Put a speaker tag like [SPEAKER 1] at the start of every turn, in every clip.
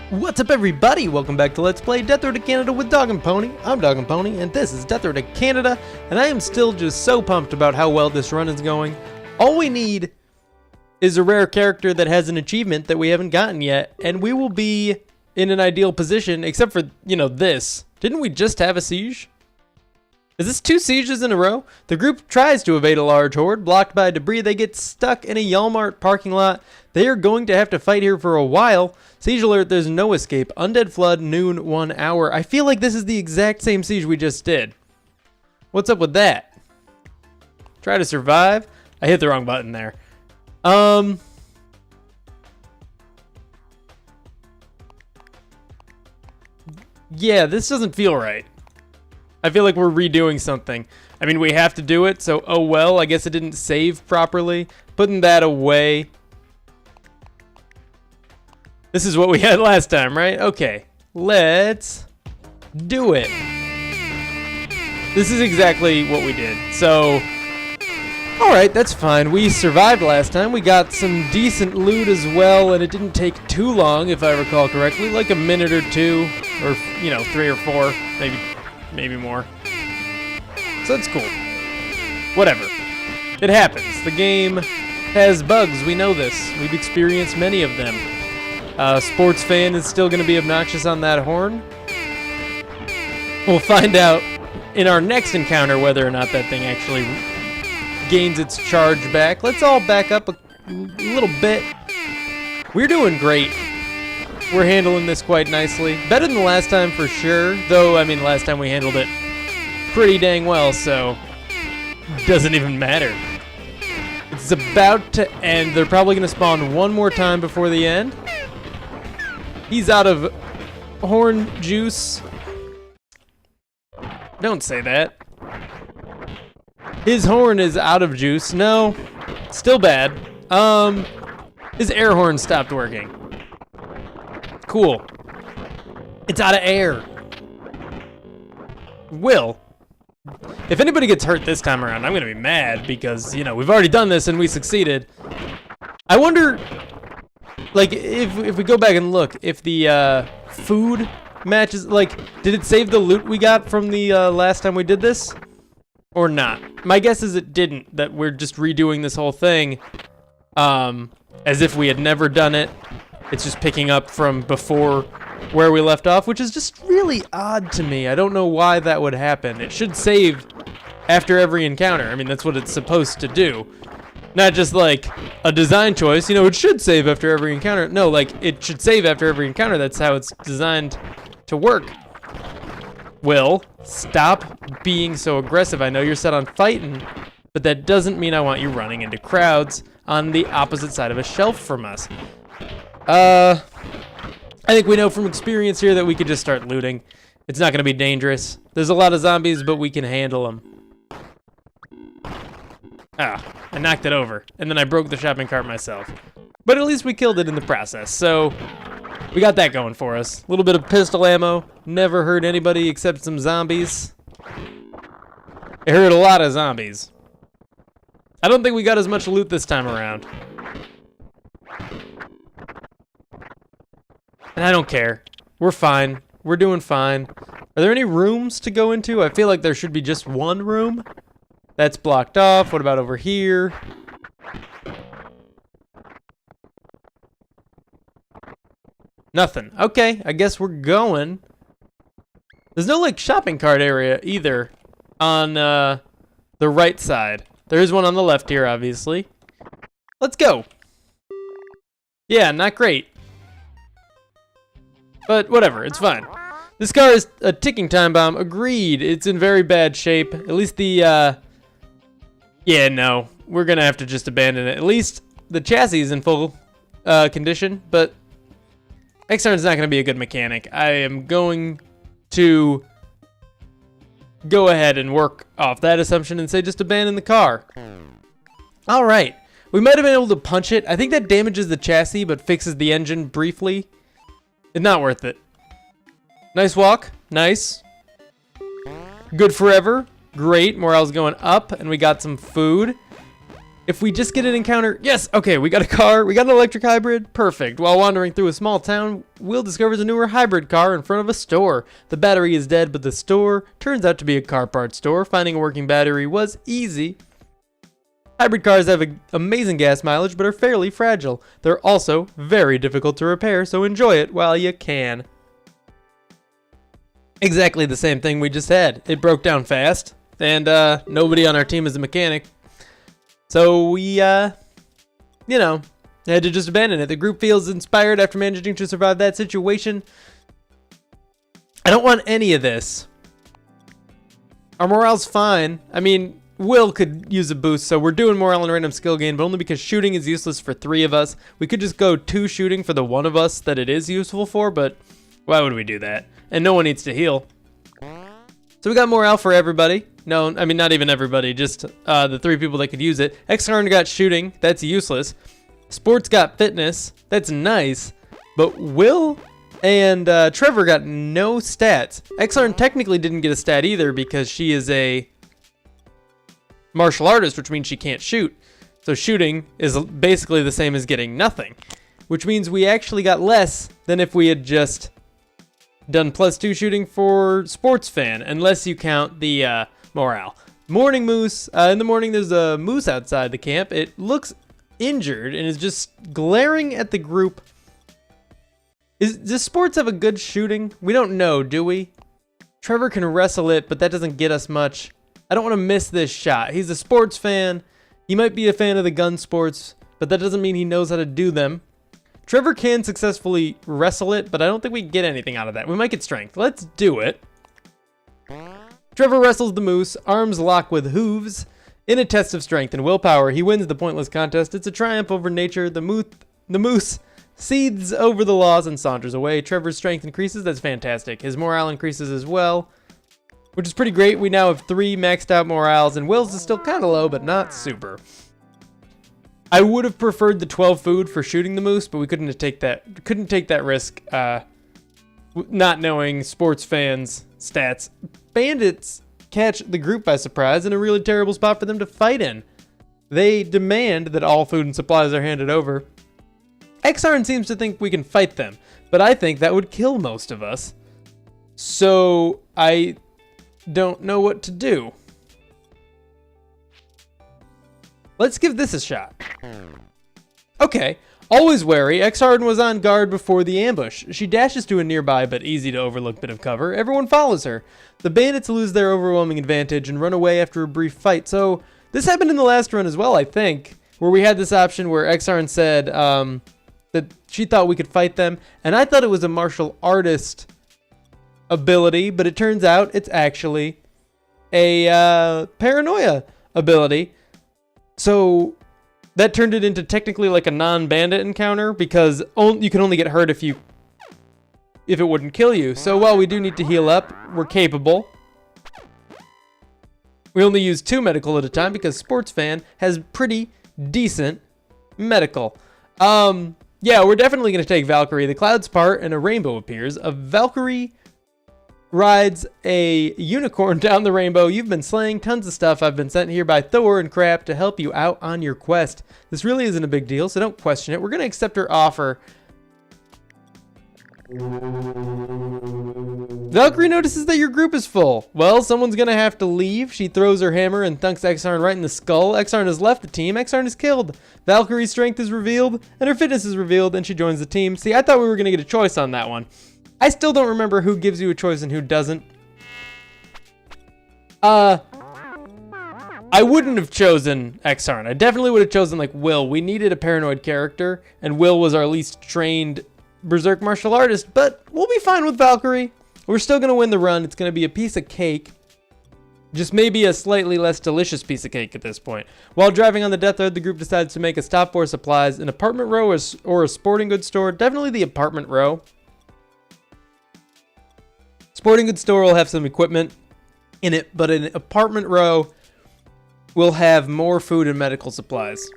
[SPEAKER 1] What's up, everybody? Welcome back to Let's Play Death Road to Canada with DogAndPony. I'm DogAndPony, and this is Death Road to Canada, and I am still just so pumped about how well this run is going. All we need is a rare character that has an achievement that we haven't gotten yet, and we will be in an ideal position, except for, this. Didn't we just have a siege? Is this 2 sieges in a row? The group tries to evade a large horde. Blocked by debris, they get stuck in a Walmart parking lot. They are going to have to fight here for a while. Siege alert, there's no escape. Undead flood, noon, 1 hour. I feel like this is the exact same siege we just did. What's up with that? Try to survive. I hit the wrong button there. Yeah, this doesn't feel right. I feel like we're redoing something. I mean, we have to do it, so oh well. I guess it didn't save properly. Putting that away. This is what we had last time, right? Okay, let's do it. This is exactly what we did. So, alright, that's fine. We survived last time. We got some decent loot as well, and it didn't take too long, if I recall correctly. Like a minute or 2, or, 3 or 4, maybe more. So that's cool. Whatever. It happens. The game has bugs. We know this. We've experienced many of them. Sports fan is still going to be obnoxious on that horn. We'll find out in our next encounter whether or not that thing actually gains its charge back. Let's all back up a little bit. We're doing great. We're handling this quite nicely. Better than the last time for sure. Though, I mean, last time we handled it pretty dang well, so it doesn't even matter. It's about to end. They're probably going to spawn one more time before the end. He's out of horn juice. Don't say that. His horn is out of juice. No, still bad. His air horn stopped working. Cool. It's out of air. Will. If anybody gets hurt this time around, I'm gonna be mad because, we've already done this and we succeeded. I wonder, like, if we go back and look, if the food matches, like, did it save the loot we got from the last time we did this? Or not? My guess is it didn't, that we're just redoing this whole thing as if we had never done it. It's just picking up from before where we left off, which is just really odd to me. I don't know why that would happen. It should save after every encounter. I mean, that's what it's supposed to do. Not just like a design choice, it should save after every encounter. No, like, it should save after every encounter. That's how it's designed to work. Will, stop being so aggressive. I know you're set on fighting, but that doesn't mean I want you running into crowds on the opposite side of a shelf from us. I think we know from experience here that we could just start looting. It's not going to be dangerous. There's a lot of zombies, but we can handle them. Ah, I knocked it over, and then I broke the shopping cart myself. But at least we killed it in the process, so we got that going for us. A little bit of pistol ammo. Never hurt anybody except some zombies. It hurt a lot of zombies. I don't think we got as much loot this time around. And I don't care. We're fine. We're doing fine. Are there any rooms to go into? I feel like there should be just one room. That's blocked off. What about over here? Nothing. Okay, I guess we're going. There's no, like, shopping cart area either on the right side. There is one on the left here, obviously. Let's go. Yeah, not great. But whatever, it's fine. This car is a ticking time bomb. Agreed. It's in very bad shape. At least the, yeah, no. We're gonna have to just abandon it. At least the chassis is in full condition, but Extern's not gonna be a good mechanic. I am going to go ahead and work off that assumption and say just abandon the car. All right. We might have been able to punch it. I think that damages the chassis, but fixes the engine briefly. It's not worth it. Nice walk. Nice. Good forever. Great. Morale's going up, and we got some food. If we just get an encounter, yes, okay, we got a car, we got an electric hybrid, perfect. While wandering through a small town, Will discovers a newer hybrid car in front of a store. The battery is dead, but the store turns out to be a car parts store. Finding a working battery was easy. Hybrid cars have amazing gas mileage, but are fairly fragile. They're also very difficult to repair, so enjoy it while you can. Exactly the same thing we just had. It broke down fast, and nobody on our team is a mechanic. So we, had to just abandon it. The group feels inspired after managing to survive that situation. I don't want any of this. Our morale's fine. I mean, Will could use a boost, so we're doing morale and random skill gain, but only because shooting is useless for 3 of us. We could just go 2 shooting for the 1 of us that it is useful for, but why would we do that? And no one needs to heal. So we got morale for everybody. No, I mean, not even everybody, just the 3 people that could use it. Xarn got shooting, that's useless. Sports got fitness, that's nice. But Will and Trevor got no stats. Xarn technically didn't get a stat either because she is a martial artist, which means she can't shoot. So shooting is basically the same as getting nothing. Which means we actually got less than if we had just done +2 shooting for sports fan, unless you count the morale. Morning moose. In the morning, there's a moose outside the camp. It looks injured and is just glaring at the group. Does sports have a good shooting? We don't know, do we? Trevor can wrestle it, but that doesn't get us much. I don't want to miss this shot. He's a sports fan. He might be a fan of the gun sports, but that doesn't mean he knows how to do them. Trevor can successfully wrestle it, but I don't think we get anything out of that. We might get strength. Let's do it. Trevor wrestles the moose, arms lock with hooves. In a test of strength and willpower, he wins the pointless contest. It's a triumph over nature. The moose seethes over the laws and saunters away. Trevor's strength increases. That's fantastic. His morale increases as well, which is pretty great. We now have 3 maxed out morales, and Will's is still kind of low, but not super. I would have preferred the 12 food for shooting the moose, but we couldn't take that risk, not knowing sports fans' stats. Bandits catch the group by surprise in a really terrible spot for them to fight in. They demand that all food and supplies are handed over. Xarn seems to think we can fight them, but I think that would kill most of us. So I don't know what to do. Let's give this a shot. Okay, always wary, Xarn was on guard before the ambush. She dashes to a nearby but easy to overlook bit of cover. Everyone follows her. The bandits lose their overwhelming advantage and run away after a brief fight. So this happened in the last run as well, I think, where we had this option where Xarn said that she thought we could fight them, and I thought it was a martial artist ability, but it turns out it's actually a paranoia ability. So that turned it into technically like a non-bandit encounter because you can only get hurt if it wouldn't kill you. So while we do need to heal up, we're capable. We only use 2 medical at a time because sports fan has pretty decent medical. Yeah, we're definitely going to take Valkyrie. The clouds part and a rainbow appears. A Valkyrie rides a unicorn down the rainbow. You've been slaying tons of stuff. I've been sent here by Thor and Crap to help you out on your quest. This really isn't a big deal, so don't question it. We're going to accept her offer. Valkyrie notices that your group is full. Well, someone's going to have to leave. She throws her hammer and thunks Xarn right in the skull. Xarn has left the team. Xarn is killed. Valkyrie's strength is revealed, and her fitness is revealed, and she joins the team. See, I thought we were going to get a choice on that one. I still don't remember who gives you a choice and who doesn't. I wouldn't have chosen Xarn. I definitely would have chosen, like, Will. We needed a paranoid character, and Will was our least trained berserk martial artist, but we'll be fine with Valkyrie. We're still going to win the run. It's going to be a piece of cake. Just maybe a slightly less delicious piece of cake at this point. While driving on the death road, the group decides to make a stop for supplies. An apartment row or a sporting goods store. Definitely the apartment row. Sporting goods store will have some equipment in it, but an apartment row will have more food and medical supplies.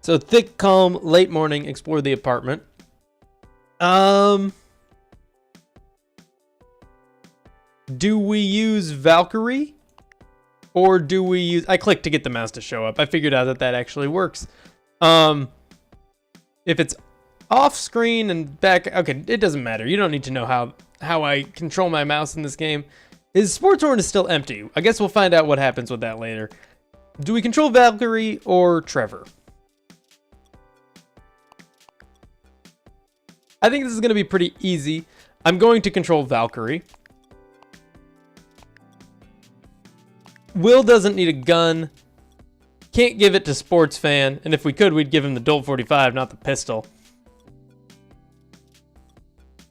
[SPEAKER 1] So thick, calm, late morning, explore the apartment. Do we use Valkyrie or do we use... I clicked to get the mouse to show up. I figured out that that actually works. If it's off screen and back... Okay, it doesn't matter. You don't need to know how I control my mouse in this game. His sports horn is still empty. I guess we'll find out what happens with that later. Do we control Valkyrie or Trevor? I think this is going to be pretty easy. I'm going to control Valkyrie. Will doesn't need a gun. Can't give it to Sports Fan. And if we could, we'd give him the Dolt 45, not the pistol.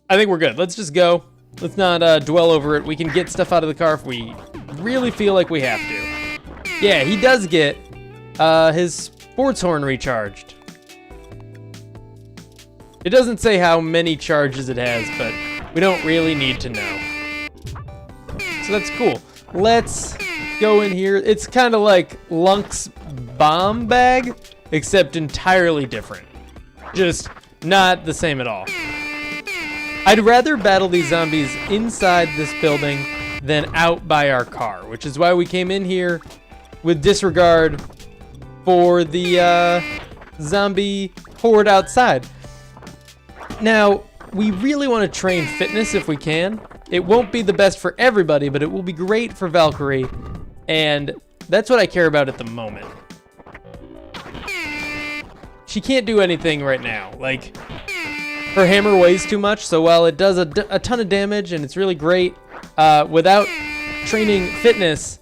[SPEAKER 1] I think we're good. Let's just go. Let's not dwell over it. We can get stuff out of the car if we really feel like we have to. Yeah, he does get his sports horn recharged. It doesn't say how many charges it has, but we don't really need to know. So that's cool. Let's go in here. It's kind of like Lunk's bomb bag, except entirely different. Just not the same at all. I'd rather battle these zombies inside this building than out by our car, which is why we came in here with disregard for the zombie horde outside. Now, we really want to train fitness if we can. It won't be the best for everybody, but it will be great for Valkyrie, and that's what I care about at the moment. She can't do anything right now. Like, her hammer weighs too much, so while it does a ton of damage and it's really great, without training fitness,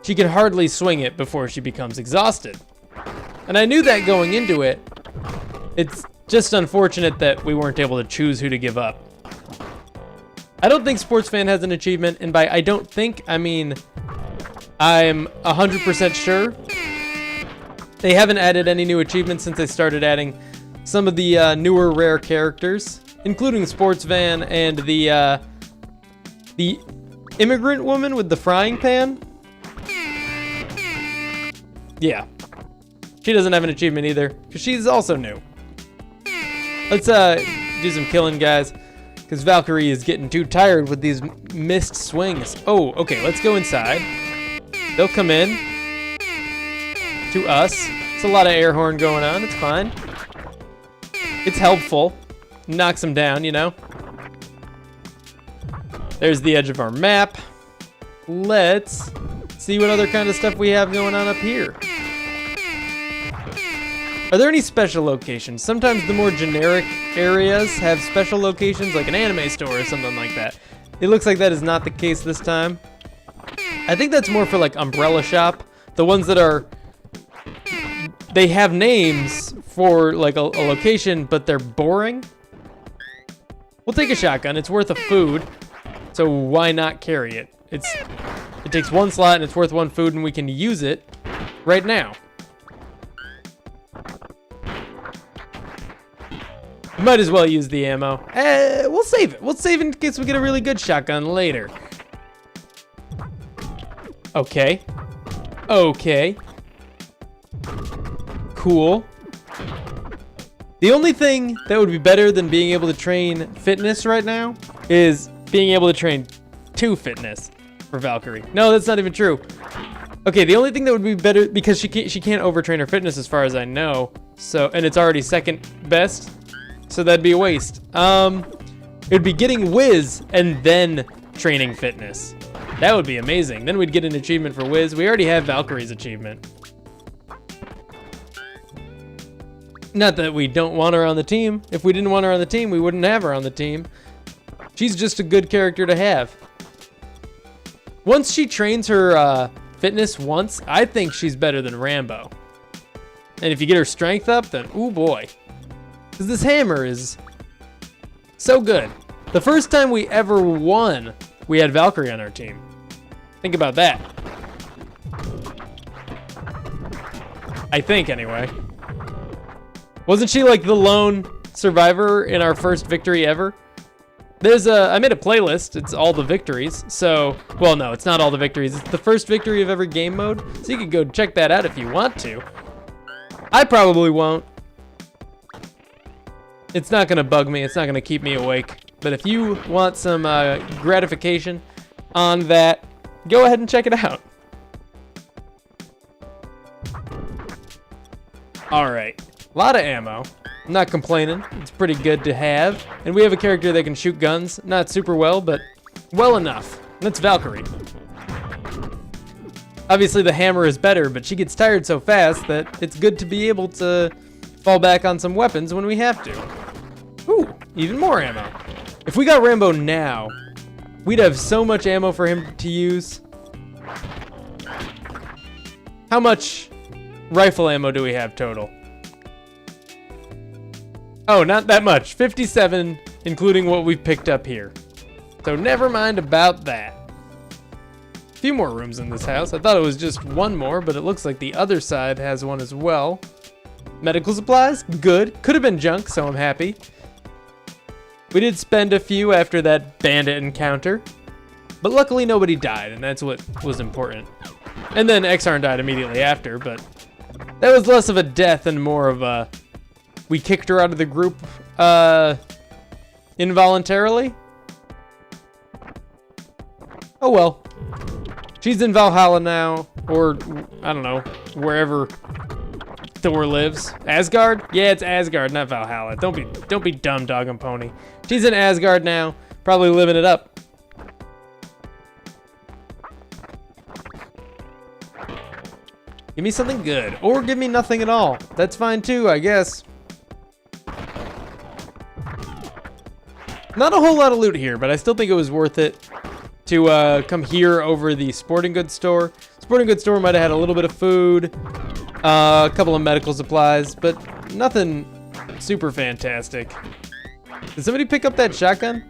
[SPEAKER 1] she can hardly swing it before she becomes exhausted. And I knew that going into it. It's just unfortunate that we weren't able to choose who to give up. I don't think Sports Fan has an achievement, and by I don't think, I mean I'm 100% sure. They haven't added any new achievements since they started adding some of the newer rare characters, including Sports Van and the immigrant woman with the frying pan. Yeah, she doesn't have an achievement either, because she's also new. Let's do some killing, guys, because Valkyrie is getting too tired with these missed swings. Oh, okay, let's go inside. They'll come in to us. It's a lot of air horn going on. It's fine. It's helpful. Knocks them down, you know. There's the edge of our map. Let's see what other kind of stuff we have going on up here. Are there any special locations? Sometimes the more generic areas have special locations, like an anime store or something like that. It looks like that is not the case this time. I think that's more for like Umbrella Shop. The ones that are... They have names for like a location, but they're boring. We'll take a shotgun. It's worth a food, so why not carry it? It takes one slot and it's worth one food, and we can use it right now. Might as well use the ammo. We'll save it. We'll save it in case we get a really good shotgun later. Okay. Okay. Cool. The only thing that would be better than being able to train fitness right now is being able to train 2 fitness for Valkyrie. No, that's not even true. Okay, the only thing that would be better, because she can't overtrain her fitness as far as I know. So, and it's already second best. So that'd be a waste. It'd be getting Wiz and then training fitness. That would be amazing. Then we'd get an achievement for Wiz. We already have Valkyrie's achievement. Not that we don't want her on the team. If we didn't want her on the team, we wouldn't have her on the team. She's just a good character to have. Once she trains her fitness once, I think she's better than Rambo. And if you get her strength up, then ooh boy. Because this hammer is so good. The first time we ever won, we had Valkyrie on our team. Think about that. I think, anyway. Wasn't she like the lone survivor in our first victory ever? I made a playlist. It's all the victories. So, well, no, it's not all the victories. It's the first victory of every game mode. So you can go check that out if you want to. I probably won't. It's not gonna bug me. It's not gonna keep me awake. But if you want some gratification on that, go ahead and check it out. All right, a lot of ammo. I'm not complaining. It's pretty good to have. And we have a character that can shoot guns. Not super well, but well enough. That's Valkyrie. Obviously the hammer is better, but she gets tired so fast that it's good to be able to fall back on some weapons when we have to. Ooh, even more ammo. If we got Rambo now, we'd have so much ammo for him to use. How much rifle ammo do we have total? Oh, not that much. 57, including what we've picked up here. So never mind about that. A few more rooms in this house. I thought it was just one more, but it looks like the other side has one as well. Medical supplies, good. Could have been junk, so I'm happy. We did spend a few after that bandit encounter, but luckily nobody died, and that's what was important. And then Exarn died immediately after, but that was less of a death and more of a, we kicked her out of the group involuntarily. Oh well. She's in Valhalla now, or I don't know, wherever Thor lives. Asgard? Yeah, it's Asgard, not Valhalla. Don't be dumb, Dog and Pony. She's in Asgard now, probably living it up. Give me something good, or give me nothing at all. That's fine too, I guess. Not a whole lot of loot here, but I still think it was worth it to come here over the sporting goods store. Sporting goods store might have had a little bit of food, a couple of medical supplies, but nothing super fantastic. Did somebody pick up that shotgun?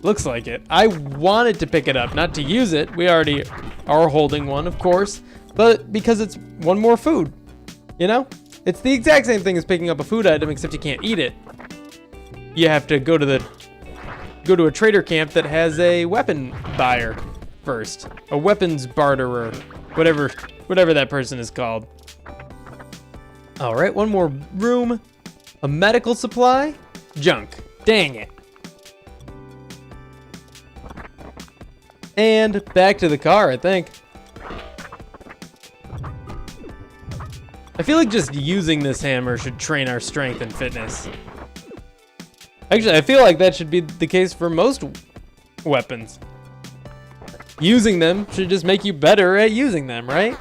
[SPEAKER 1] Looks like it. I wanted to pick it up, not to use it. We already are holding one, of course, but because it's one more food, you know? It's the exact same thing as picking up a food item, except you can't eat it. You have to go to a trader camp that has a weapon buyer first. A weapons barterer, whatever that person is called. All right, one more room. A medical supply? Junk. Dang it. And back to the car, I think. I feel like just using this hammer should train our strength and fitness. Actually, I feel like that should be the case for most weapons. Using them should just make you better at using them, right?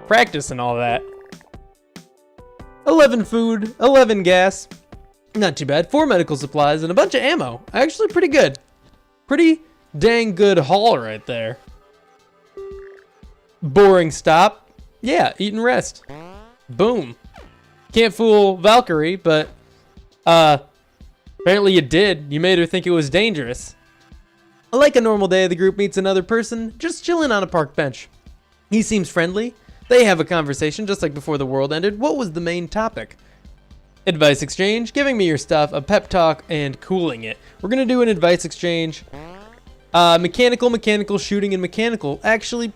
[SPEAKER 1] Practice and all that. 11 food, 11 gas. Not too bad. 4 medical supplies and a bunch of ammo. Actually pretty good. Pretty dang good haul right there. Boring stop. Yeah, eat and rest. Boom. Can't fool Valkyrie, but apparently you did. You made her think it was dangerous. Like a normal day, the group meets another person just chilling on a park bench. He seems friendly. They have a conversation just like before the world ended. What was the main topic? Advice exchange, giving me your stuff, a pep talk, and cooling it. We're gonna do an advice exchange. Mechanical, shooting, and mechanical. Actually,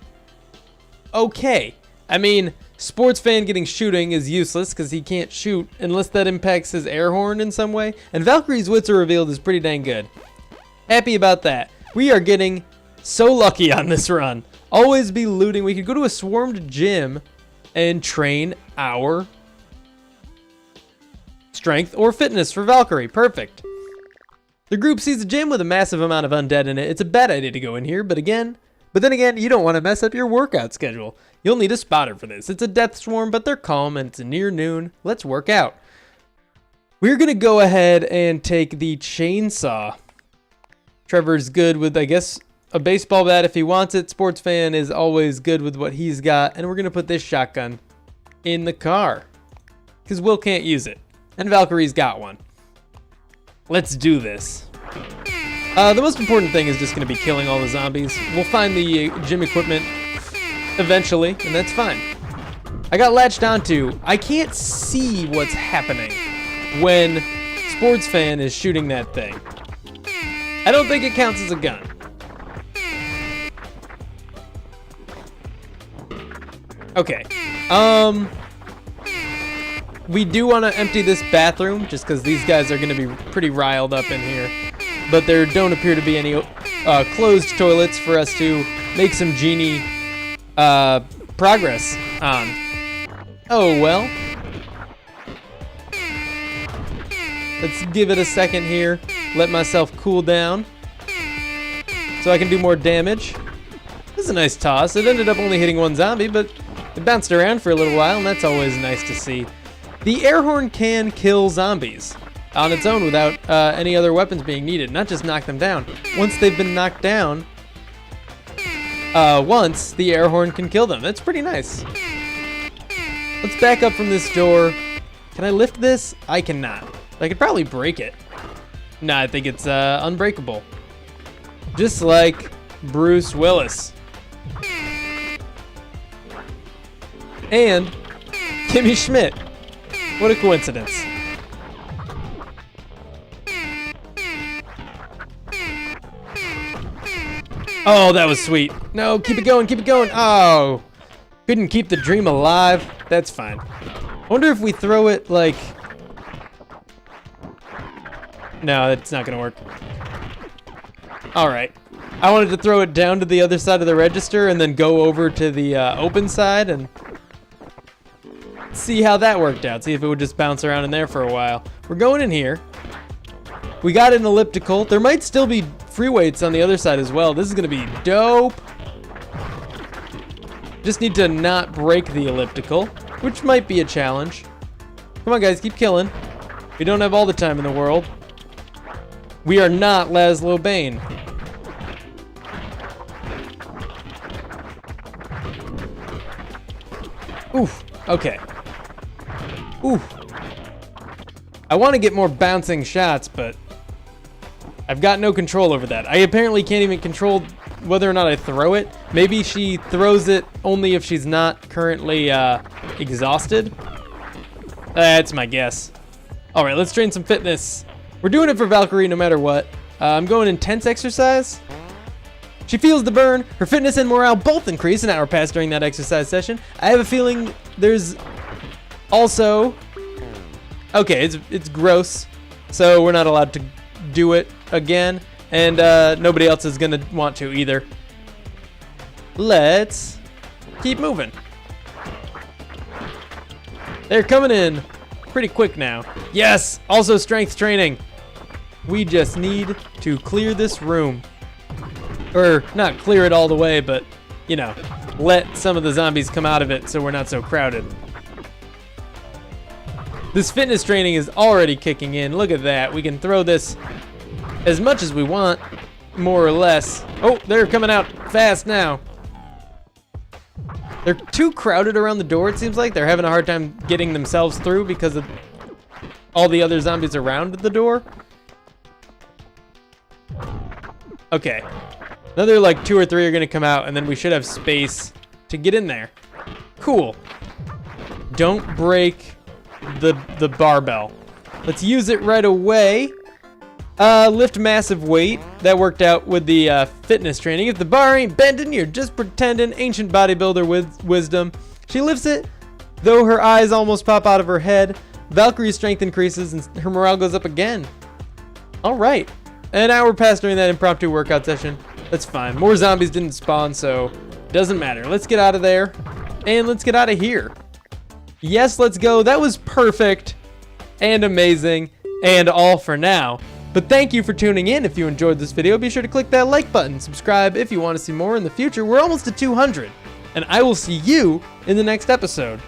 [SPEAKER 1] okay. I mean, sports fan getting shooting is useless because he can't shoot unless that impacts his air horn in some way. And Valkyrie's wits are revealed is pretty dang good. Happy about that. We are getting so lucky on this run. Always be looting. We could go to a swarmed gym and train our strength or fitness for Valkyrie. Perfect. The group sees a gym with a massive amount of undead in it. It's a bad idea to go in here, but then again, you don't want to mess up your workout schedule. You'll need a spotter for this. It's a death swarm, but they're calm and it's near noon. Let's work out. We're going to go ahead and take the chainsaw. Trevor's good with, I guess, a baseball bat if he wants it. Sports fan is always good with what he's got. And we're going to put this shotgun in the car because Will can't use it. And Valkyrie's got one. Let's do this. The most important thing is just going to be killing all the zombies. We'll find the gym equipment eventually, and that's fine. I got latched onto. I can't see what's happening when Sports Fan is shooting that thing. I don't think it counts as a gun. Okay. We do want to empty this bathroom just because these guys are going to be pretty riled up in here. But there don't appear to be any closed toilets for us to make some genie progress on. Oh well. Let's give it a second here. Let myself cool down so I can do more damage. This is a nice toss. It ended up only hitting one zombie, but it bounced around for a little while, and that's always nice to see. The air horn can kill zombies on its own without any other weapons being needed, not just knock them down. Once they've been knocked down, once the air horn can kill them. That's pretty nice. Let's back up from this door. Can I lift this? I cannot. I could probably break it. Nah, I think it's unbreakable. Just like Bruce Willis. And Kimmy Schmidt. What a coincidence. Oh, that was sweet. No, keep it going, keep it going. Oh, couldn't keep the dream alive. That's fine. I wonder if we throw it like... No, it's not gonna work. All right. I wanted to throw it down to the other side of the register and then go over to the open side and see how that worked out. See if it would just bounce around in there for a while. We're going in here. We got an elliptical. There might still be free weights on the other side as well. This is gonna be dope. Just need to not break the elliptical, which might be a challenge. Come on, guys, keep killing. We don't have all the time in the world. We are not Laszlo Bane. Oof, okay. Oof. I want to get more bouncing shots, but I've got no control over that. I apparently can't even control whether or not I throw it. Maybe she throws it only if she's not currently exhausted. That's my guess. All right, let's train some fitness. We're doing it for Valkyrie no matter what. I'm going intense exercise. She feels the burn. Her fitness and morale both increase an hour past during that exercise session. I have a feeling there's also... Okay, it's gross, so we're not allowed to do it again, and nobody else is gonna want to either. Let's keep moving. They're coming in pretty quick now. Yes, also strength training. We just need to clear this room. Or not clear it all the way, but, you know, let some of the zombies come out of it so we're not so crowded. This fitness training is already kicking in. Look at that. We can throw this as much as we want, more or less. Oh, they're coming out fast now. They're too crowded around the door, it seems like. They're having a hard time getting themselves through because of all the other zombies around the door. Okay. Another like 2 or 3 are gonna come out, and then we should have space to get in there. Cool. Don't break the barbell. Let's use it right away. Lift massive weight. That worked out with the fitness training. If the bar ain't bending, you're just pretending. Ancient bodybuilder with wisdom. She lifts it, though her eyes almost pop out of her head. Valkyrie's strength increases and her morale goes up again. All right. An hour passed during that impromptu workout session. That's fine. More zombies didn't spawn, so doesn't matter. Let's get out of there, and let's get out of here. Yes, let's go. That was perfect and amazing and all for now. But thank you for tuning in. If you enjoyed this video, be sure to click that like button. Subscribe if you want to see more in the future. We're almost at 200, and I will see you in the next episode.